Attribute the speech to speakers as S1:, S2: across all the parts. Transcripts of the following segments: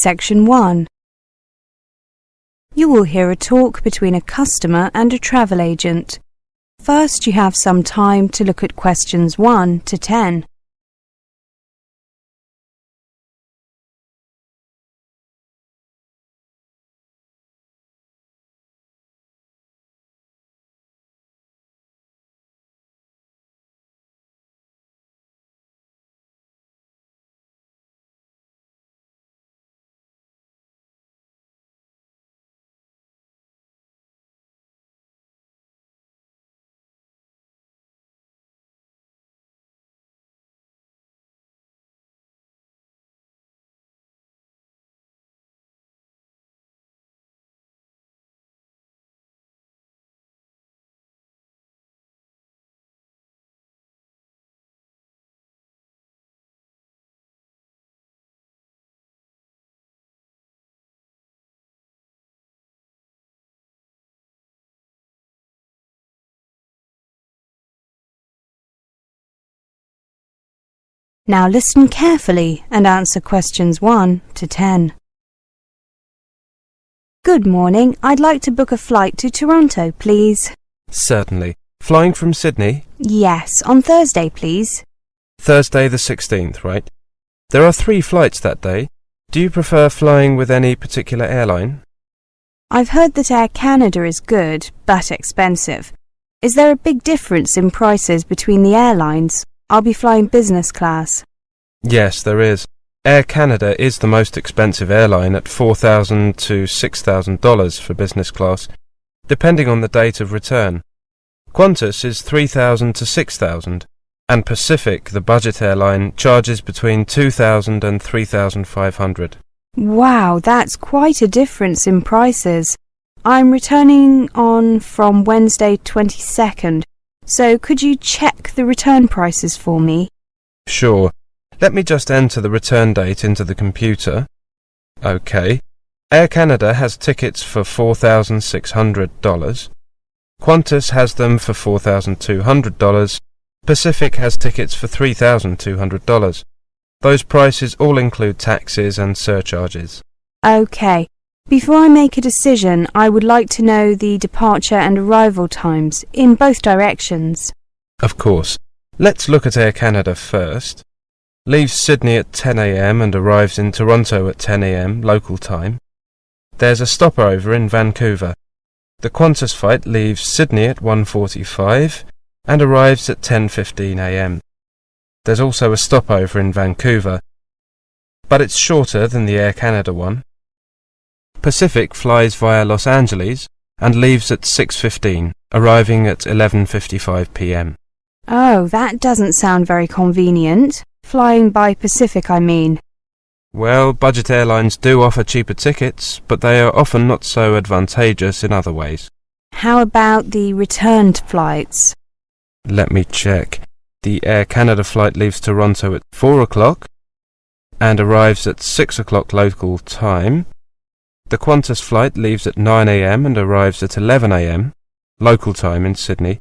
S1: Section 1. You will hear a talk between a customer and a travel agent. First, you have some time to look at questions 1 to 10. Now listen carefully and answer questions 1 to 10. Good morning. I'd like to book a flight to Toronto, please.
S2: Certainly. Flying from Sydney?
S1: Yes, on Thursday, please.
S2: Thursday the 16th, right? There are 3 flights that day. Do you prefer flying with any particular airline?
S1: I've heard that Air Canada is good, but expensive. Is there a big difference in prices between the airlines? I'll be flying business class.
S2: Yes, there is. Air Canada is the most expensive airline at $4,000 to $6,000 for business class, depending on the date of return. Qantas is $3,000 to $6,000, and Pacific, the budget airline, charges between $2,000 and $3,500.
S1: Wow, that's quite a difference in prices. I'm returning on from Wednesday 22nd. So could you check the return prices for me?
S2: Sure. Let me just enter the return date into the computer. OK. Air Canada has tickets for $4,600. Qantas has them for $4,200. Pacific has tickets for $3,200. Those prices all include taxes and surcharges.
S1: OK. Before I make a decision, I would like to know the departure and arrival times in both directions.
S2: Of course. Let's look at Air Canada first. Leaves Sydney at 10 a.m. and arrives in Toronto at 10 a.m. local time. There's a stopover in Vancouver. The Qantas flight leaves Sydney at 1:45 and arrives at 10:15 a.m. There's also a stopover in Vancouver, but it's shorter than the Air Canada one. Pacific flies via Los Angeles and leaves at 6:15, arriving at 11:55 p.m.
S1: Oh, that doesn't sound very convenient. Flying by Pacific, I mean.
S2: Well, budget airlines do offer cheaper tickets, but they are often not so advantageous in other ways.
S1: How about the returned flights?
S2: Let me check. The Air Canada flight leaves Toronto at 4 o'clock and arrives at 6 o'clock local time. The Qantas flight leaves at 9 a.m. and arrives at 11 a.m. local time in Sydney.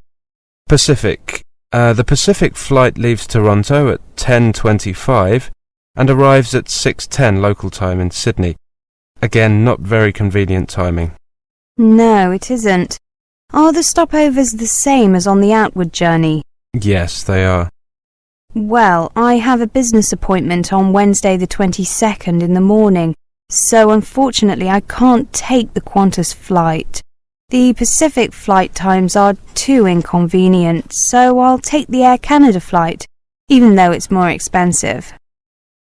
S2: The Pacific flight leaves Toronto at 10:25 and arrives at 6:10 local time in Sydney. Again, not very convenient timing.
S1: No, it isn't. Are the stopovers the same as on the outward journey?
S2: Yes, they are.
S1: Well, I have a business appointment on Wednesday the 22nd in the morning, so unfortunately I can't take the Qantas flight. The Pacific flight times are too inconvenient, so I'll take the Air Canada flight, even though it's more expensive.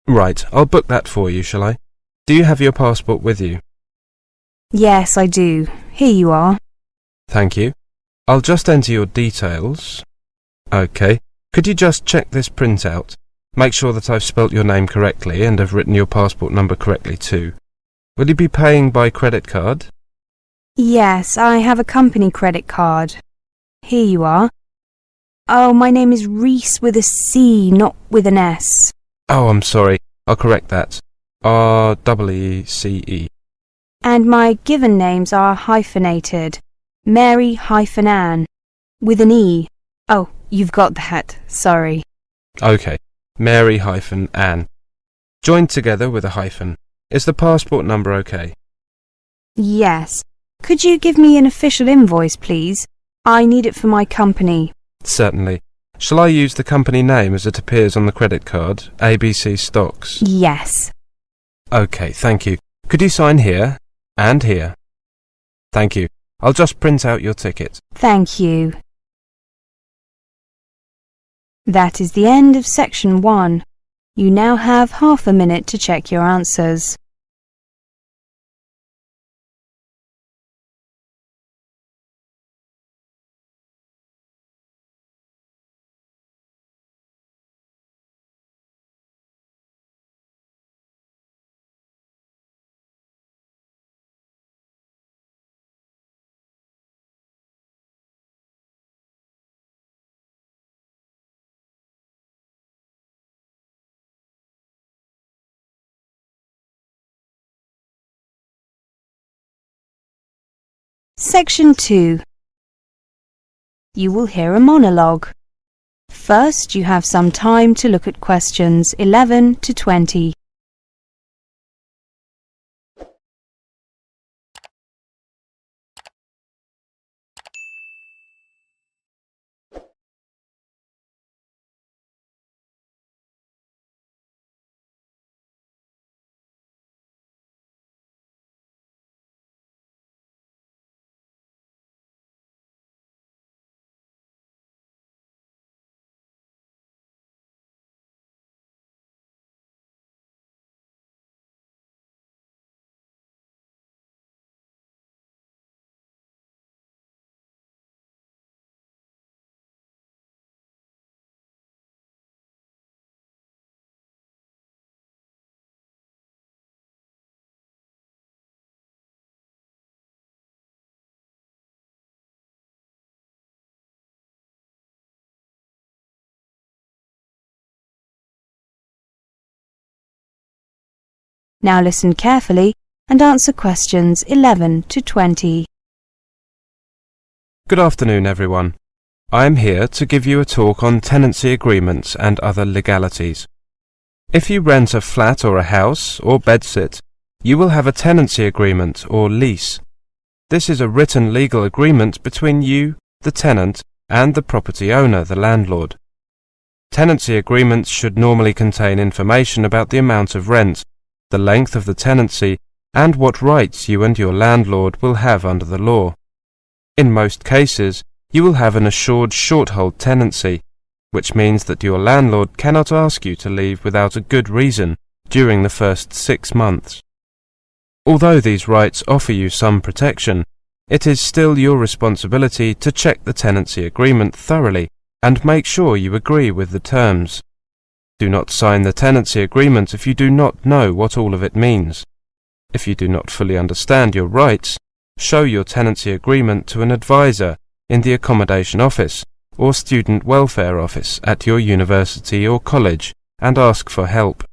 S2: Right, I'll book that for you, shall I? Do you have your passport with you?
S1: Yes, I do. Here you are.
S2: Thank you. I'll just enter your details. OK. Could you just check this printout? Make sure that I've spelt your name correctly and have written your passport number correctly too. Will you be paying by credit card?
S1: Yes, I have a company credit card. Here you are. Oh, my name is Reese with a C, not with an S.
S2: Oh, I'm sorry. I'll correct that. R-E-E-C-E.
S1: And my given names are hyphenated. Mary-Ann, with an E. Oh, you've got that. Sorry.
S2: OK. Mary-Ann. Joined together with a hyphen. Is the passport number okay?
S1: Yes. Could you give me an official invoice, please? I need it for my company.
S2: Certainly. Shall I use the company name as it appears on the credit card, ABC Stocks?
S1: Yes.
S2: Okay, thank you. Could you sign here and here? Thank you. I'll just print out your ticket.
S1: Thank you. That is the end of section 1. You now have half a minute to check your answers. Section 2. You will hear a monologue. First, you have some time to look at questions 11 to 20. Now listen carefully and answer questions 11 to 20.
S2: Good afternoon, everyone. I am here to give you a talk on tenancy agreements and other legalities. If you rent a flat or a house or bedsit, you will have a tenancy agreement or lease. This is a written legal agreement between you, the tenant, and the property owner, the landlord. Tenancy agreements should normally contain information about the amount of rent, the length of the tenancy, and what rights you and your landlord will have under the law. In most cases, you will have an assured short-hold tenancy, which means that your landlord cannot ask you to leave without a good reason during the first 6 months. Although these rights offer you some protection, it is still your responsibility to check the tenancy agreement thoroughly and make sure you agree with the terms. Do not sign the tenancy agreement if you do not know what all of it means. If you do not fully understand your rights, show your tenancy agreement to an advisor in the accommodation office or student welfare office at your university or college and ask for help.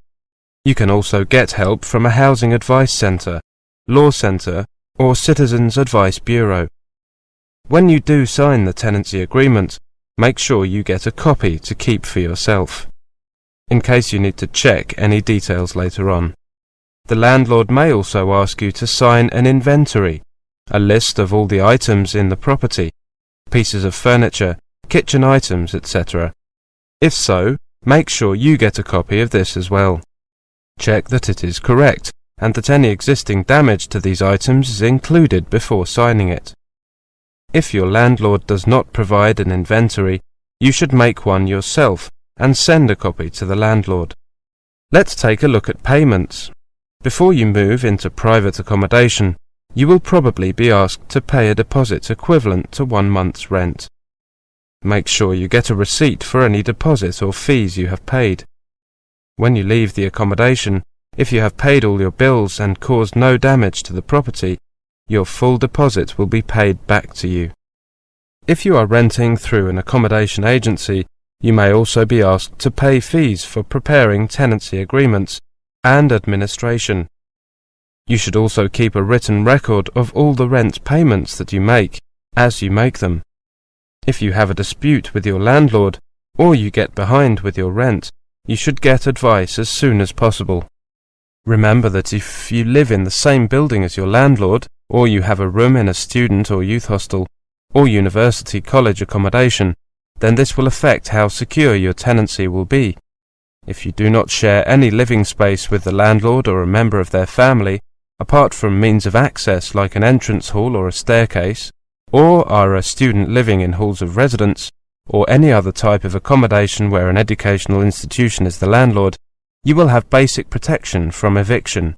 S2: You can also get help from a housing advice centre, law centre, or citizens advice bureau. When you do sign the tenancy agreement, make sure you get a copy to keep for yourself, in case you need to check any details later on. The landlord may also ask you to sign an inventory, a list of all the items in the property, pieces of furniture, kitchen items, etc. If so, make sure you get a copy of this as well. Check that it is correct and that any existing damage to these items is included before signing it. If your landlord does not provide an inventory, you should make one yourself and send a copy to the landlord. Let's take a look at payments. Before you move into private accommodation, you will probably be asked to pay a deposit equivalent to 1 month's rent. Make sure you get a receipt for any deposit or fees you have paid. When you leave the accommodation, if you have paid all your bills and caused no damage to the property, your full deposit will be paid back to you. If you are renting through an accommodation agency, you may also be asked to pay fees for preparing tenancy agreements and administration. You should also keep a written record of all the rent payments that you make, as you make them. If you have a dispute with your landlord, or you get behind with your rent, you should get advice as soon as possible. Remember that if you live in the same building as your landlord, or you have a room in a student or youth hostel, or university college accommodation, then this will affect how secure your tenancy will be. If you do not share any living space with the landlord or a member of their family, apart from means of access like an entrance hall or a staircase, or are a student living in halls of residence, or any other type of accommodation where an educational institution is the landlord, you will have basic protection from eviction.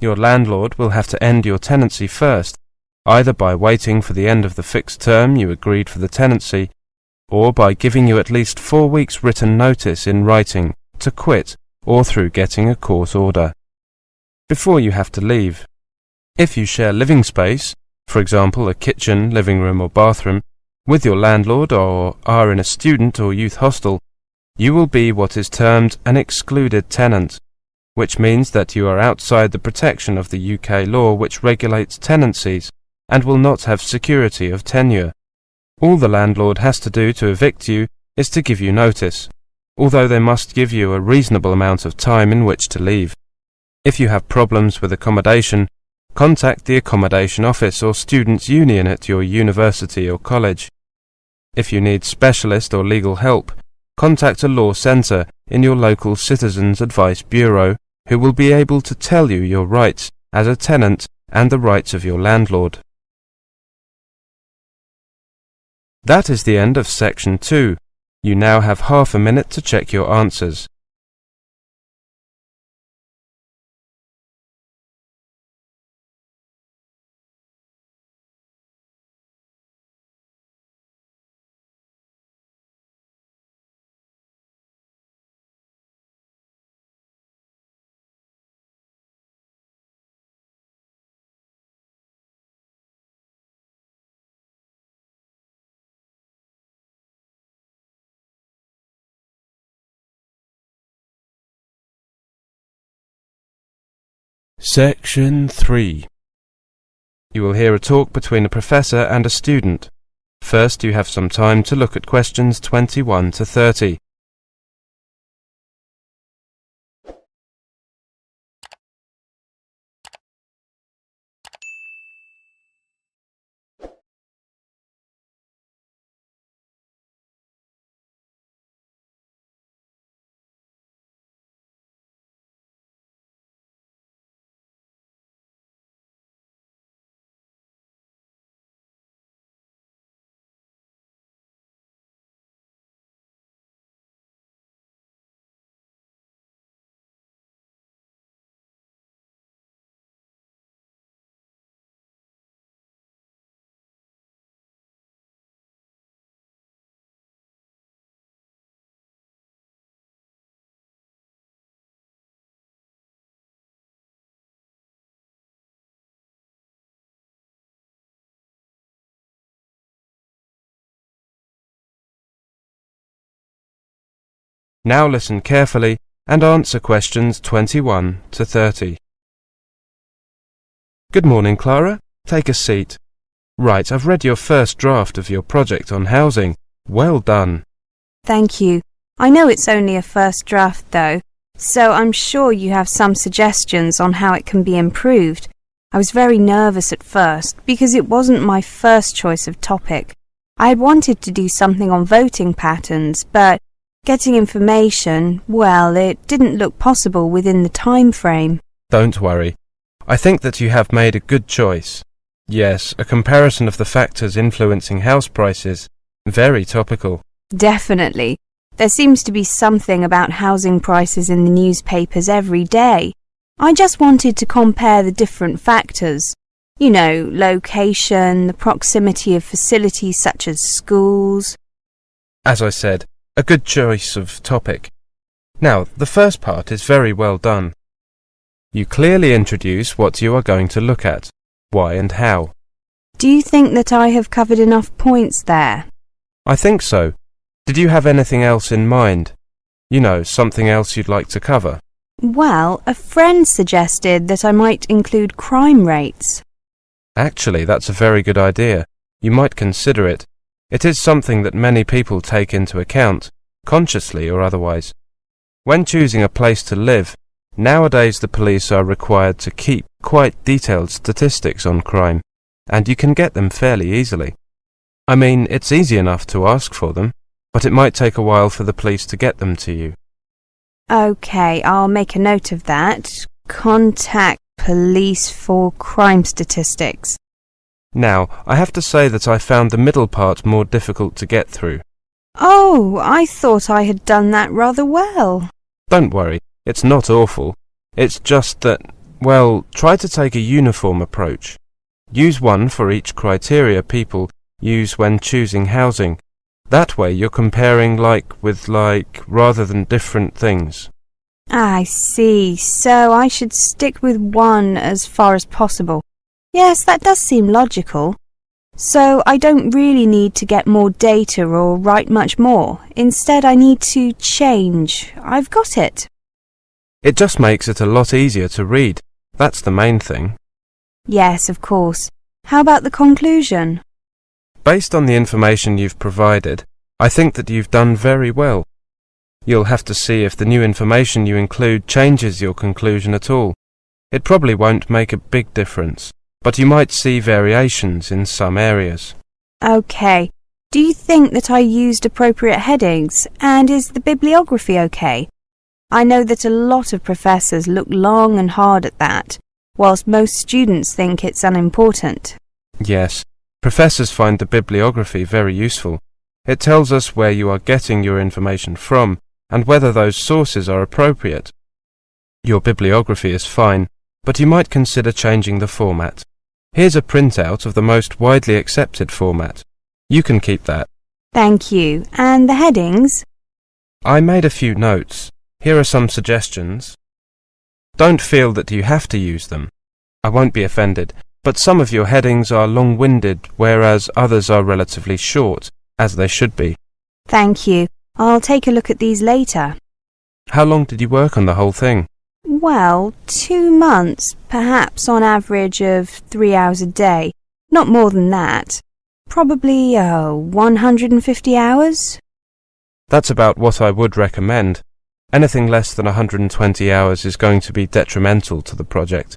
S2: Your landlord will have to end your tenancy first, either by waiting for the end of the fixed term you agreed for the tenancy, or by giving you at least 4 weeks written notice in writing to quit, or through getting a court order before you have to leave. If you share living space, for example a kitchen, living room or bathroom, with your landlord, or are in a student or youth hostel, you will be what is termed an excluded tenant, which means that you are outside the protection of the UK law which regulates tenancies and will not have security of tenure. All the landlord has to do to evict you is to give you notice, although they must give you a reasonable amount of time in which to leave. If you have problems with accommodation, contact the accommodation office or students' union at your university or college. If you need specialist or legal help, contact a law centre in your local Citizens Advice Bureau who will be able to tell you your rights as a tenant and the rights of your landlord. That is the end of section 2. You now have half a minute to check your answers. Section 3. You will hear a talk between a professor and a student. First, you have some time to look at questions 21 to 30. Now listen carefully and answer questions 21 to 30. Good morning, Clara. Take a seat. Right, I've read your first draft of your project on housing. Well done.
S1: Thank you. I know it's only a first draft though, so I'm sure you have some suggestions on how it can be improved. I was very nervous at first because it wasn't my first choice of topic. I had wanted to do something on voting patterns, but getting information, well, it didn't look possible within the time frame.
S2: Don't worry. I think that you have made a good choice. Yes, a comparison of the factors influencing house prices. Very topical.
S1: Definitely. There seems to be something about housing prices in the newspapers every day. I just wanted to compare the different factors. You know, location, the proximity of facilities such as schools.
S2: As I said, a good choice of topic. Now, the first part is very well done. You clearly introduce what you are going to look at, why and how.
S1: Do you think that I have covered enough points there?
S2: I think so. Did you have anything else in mind? You know, something else you'd like to cover?
S1: Well, a friend suggested that I might include crime rates.
S2: Actually, that's a very good idea. You might consider it. It is something that many people take into account, consciously or otherwise. When choosing a place to live, Nowadays the police are required to keep quite detailed statistics on crime, and you can get them fairly easily. I mean, it's easy enough to ask for them, but it might take a while for the police to get them to you.
S1: OK, I'll make a note of that. Contact police for crime statistics.
S2: Now, I have to say that I found the middle part more difficult to get through.
S1: Oh, I thought I had done that rather well.
S2: Don't worry, it's not awful. It's just that, well, try to take a uniform approach. Use one for each criteria people use when choosing housing. That way you're comparing like with like rather than different things.
S1: I see. So I should stick with one as far as possible. Yes, that does seem logical. So I don't really need to get more data or write much more. Instead, I need to change. I've got it.
S2: It just makes it a lot easier to read. That's the main thing.
S1: Yes, of course. How about the conclusion?
S2: Based on the information you've provided, I think that you've done very well. You'll have to see if the new information you include changes your conclusion at all. It probably won't make a big difference, but you might see variations in some areas.
S1: OK. Do you think that I used appropriate headings? And is the bibliography OK? I know that a lot of professors look long and hard at that, whilst most students think it's unimportant.
S2: Yes, professors find the bibliography very useful. It tells us where you are getting your information from and whether those sources are appropriate. Your bibliography is fine, but you might consider changing the format. Here's a printout of the most widely accepted format. You can keep that.
S1: Thank you. And the headings?
S2: I made a few notes. Here are some suggestions. Don't feel that you have to use them. I won't be offended, but some of your headings are long-winded, whereas others are relatively short, as they should be.
S1: Thank you. I'll take a look at these later.
S2: How long did you work on the whole thing?
S1: Well, 2 months, perhaps on average of 3 hours a day. Not more than that. Probably, 150 hours?
S2: That's about what I would recommend. Anything less than 120 hours is going to be detrimental to the project.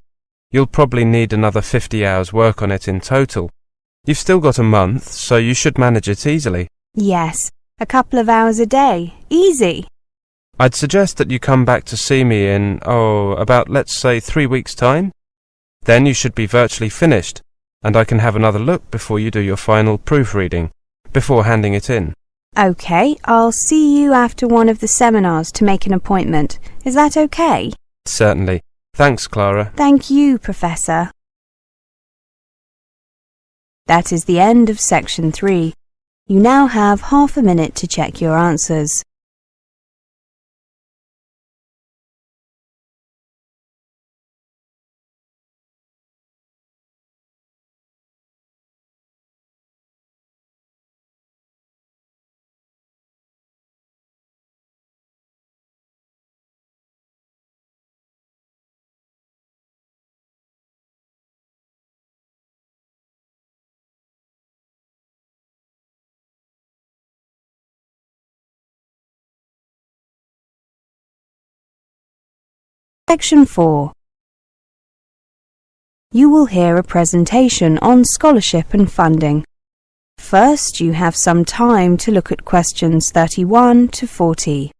S2: You'll probably need another 50 hours work on it in total. You've still got a month, so you should manage it easily.
S1: Yes, a couple of hours a day. Easy.
S2: I'd suggest that you come back to see me in, about, let's say, 3 weeks' time. Then you should be virtually finished, and I can have another look before you do your final proofreading, before handing it in.
S1: OK, I'll see you after one of the seminars to make an appointment. Is that OK?
S2: Certainly. Thanks, Clara.
S1: Thank you, Professor. That is the end of section 3. You now have half a minute to check your answers. Section 4. You will hear a presentation on scholarship and funding. First, you have some time to look at questions 31 to 40.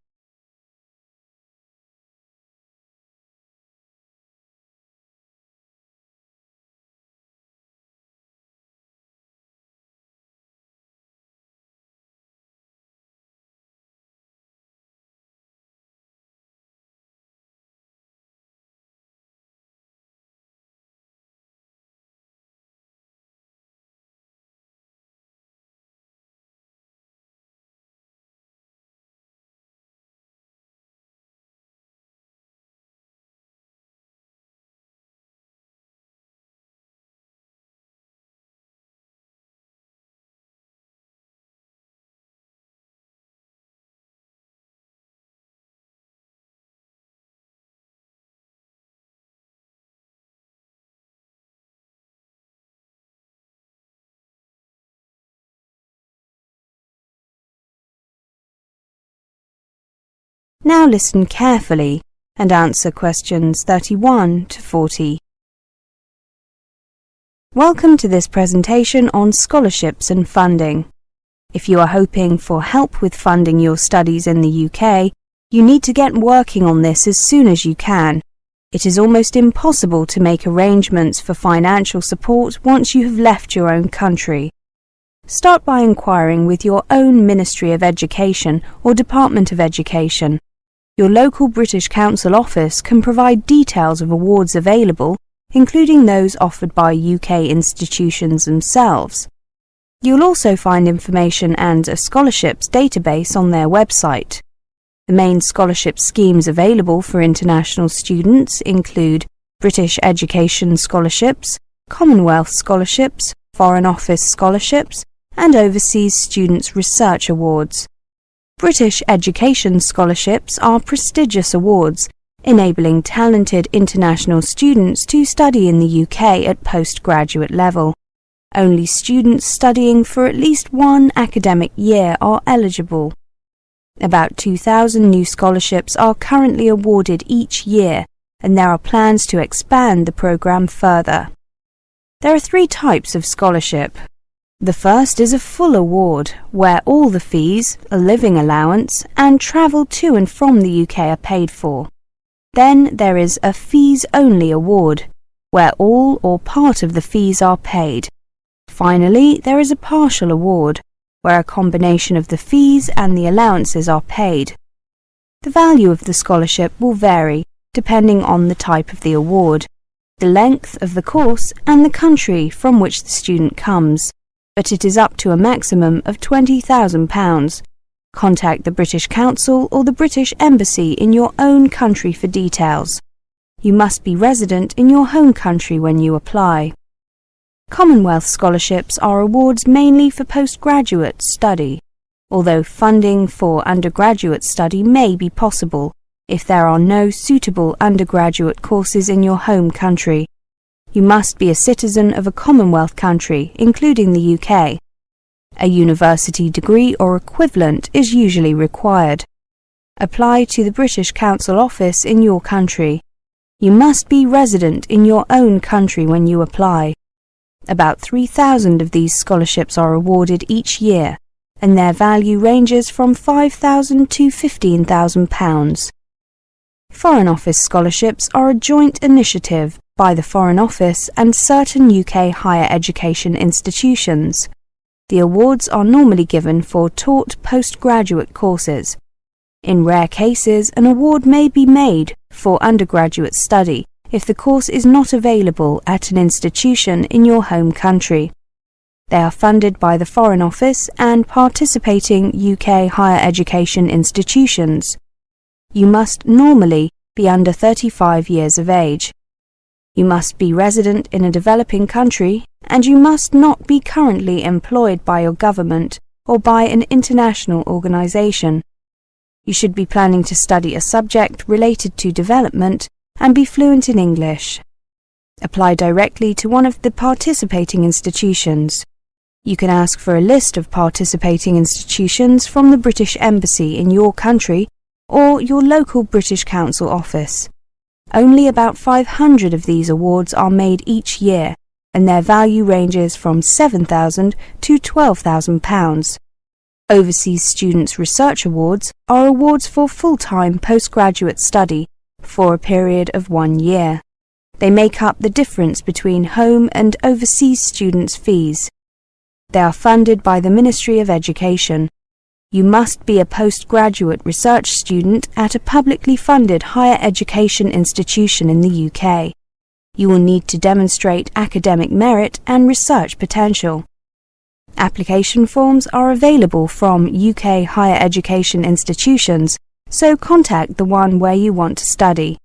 S1: Now listen carefully and answer questions 31 to 40. Welcome to this presentation on scholarships and funding. If you are hoping for help with funding your studies in the UK, you need to get working on this as soon as you can. It is almost impossible to make arrangements for financial support once you have left your own country. Start by inquiring with your own Ministry of Education or Department of Education. Your local British Council office can provide details of awards available, including those offered by UK institutions themselves. You'll also find information and a scholarships database on their website. The main scholarship schemes available for international students include British Education Scholarships, Commonwealth Scholarships, Foreign Office Scholarships, and Overseas Students' Research Awards. British Education Scholarships are prestigious awards, enabling talented international students to study in the UK at postgraduate level. Only students studying for at least one academic year are eligible. About 2,000 new scholarships are currently awarded each year, and there are plans to expand the programme further. There are 3 types of scholarship. The first is a full award, where all the fees, a living allowance, and travel to and from the UK are paid for. Then there is a fees-only award, where all or part of the fees are paid. Finally, there is a partial award, where a combination of the fees and the allowances are paid. The value of the scholarship will vary depending on the type of the award, the length of the course, and the country from which the student comes, but it is up to a maximum of £20,000. Contact the British Council or the British Embassy in your own country for details. You must be resident in your home country when you apply. Commonwealth scholarships are awards mainly for postgraduate study, although funding for undergraduate study may be possible if there are no suitable undergraduate courses in your home country. You must be a citizen of a Commonwealth country, including the UK. A university degree or equivalent is usually required. Apply to the British Council office in your country. You must be resident in your own country when you apply. About 3,000 of these scholarships are awarded each year, and their value ranges from £5,000 to £15,000. Foreign Office scholarships are a joint initiative by the Foreign Office and certain UK higher education institutions. The awards are normally given for taught postgraduate courses. In rare cases, an award may be made for undergraduate study if the course is not available at an institution in your home country. They are funded by the Foreign Office and participating UK higher education institutions. You must normally be under 35 years of age. You must be resident in a developing country, and you must not be currently employed by your government or by an international organisation. You should be planning to study a subject related to development and be fluent in English. Apply directly to one of the participating institutions. You can ask for a list of participating institutions from the British Embassy in your country or your local British Council office. Only about 500 of these awards are made each year, and their value ranges from £7,000 to £12,000. Overseas Students' Research Awards are awards for full-time postgraduate study for a period of 1 year. They make up the difference between home and overseas students' fees. They are funded by the Ministry of Education. You must be a postgraduate research student at a publicly funded higher education institution in the UK. You will need to demonstrate academic merit and research potential. Application forms are available from UK higher education institutions, so contact the one where you want to study.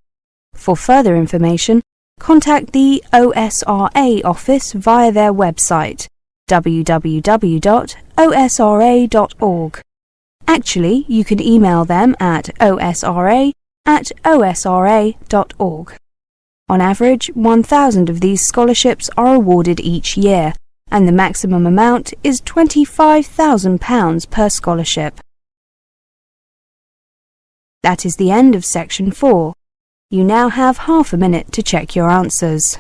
S1: For further information, contact the OSRA office via their website, www.osra.org. Actually, you can email them at osra@osra.org. On average, 1,000 of these scholarships are awarded each year, and the maximum amount is £25,000 per scholarship. That is the end of Section 4. You now have half a minute to check your answers.